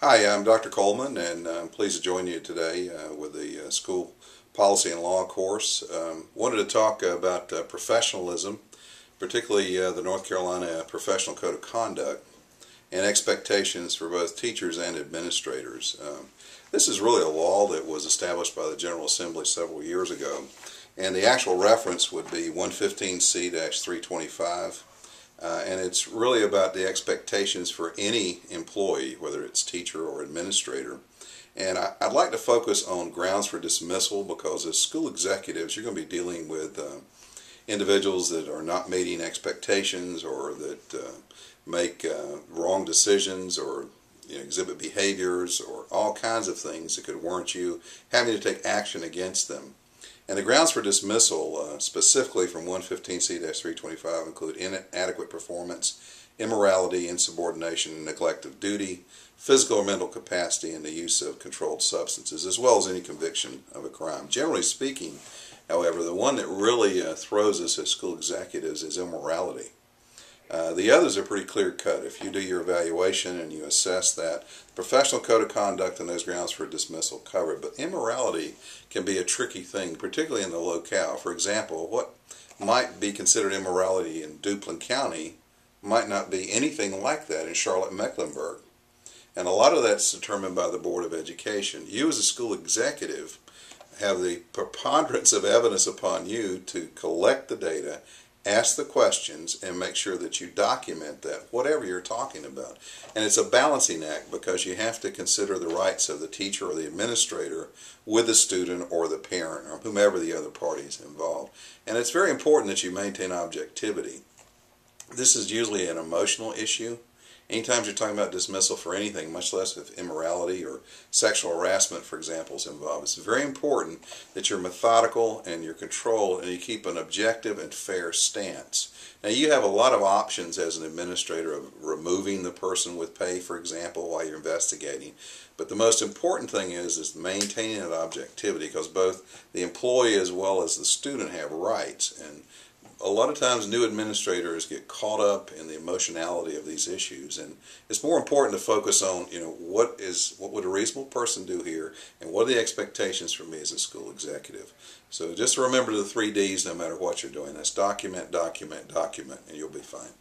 Hi, I'm Dr. Coleman, and I'm pleased to join you today with the School Policy and Law course. Wanted to talk about professionalism, particularly the North Carolina Professional Code of Conduct, and expectations for both teachers and administrators. This is really a law that was established by the General Assembly several years ago, and the actual reference would be 115C-325. And it's really about the expectations for any employee, whether it's teacher or administrator. And I'd like to focus on grounds for dismissal, because as school executives you're going to be dealing with individuals that are not meeting expectations, or that make wrong decisions, or exhibit behaviors, or all kinds of things that could warrant you having to take action against them. And the grounds for dismissal, specifically from 115C-325, include inadequate performance, immorality, insubordination, neglect of duty, physical or mental capacity, and the use of controlled substances, as well as any conviction of a crime. Generally speaking, however, the one that really throws us as school executives is immorality. The others are pretty clear-cut. If you do your evaluation and you assess that, the Professional Code of Conduct and those grounds for dismissal covered. But immorality can be a tricky thing, particularly in the locale. For example, what might be considered immorality in Duplin County might not be anything like that in Charlotte-Mecklenburg. And a lot of that's determined by the Board of Education. You as a school executive have the preponderance of evidence upon you to collect the data, ask the questions, and make sure that you document that, whatever you're talking about. And it's a balancing act, because you have to consider the rights of the teacher or the administrator with the student or the parent or whomever the other party is involved. And it's very important that you maintain objectivity. This is usually an emotional issue. Anytime you're talking about dismissal for anything, much less if immorality or sexual harassment, for example, is involved, it's very important that you're methodical and you're controlled and you keep an objective and fair stance. Now, you have a lot of options as an administrator of removing the person with pay, for example, while you're investigating. But the most important thing is maintaining that objectivity, because both the employee as well as the student have rights. And a lot of times new administrators get caught up in the emotionality of these issues, and it's more important to focus on, what would a reasonable person do here, and what are the expectations for me as a school executive. So just remember the 3 Ds no matter what you're doing. That's document, document, document, and you'll be fine.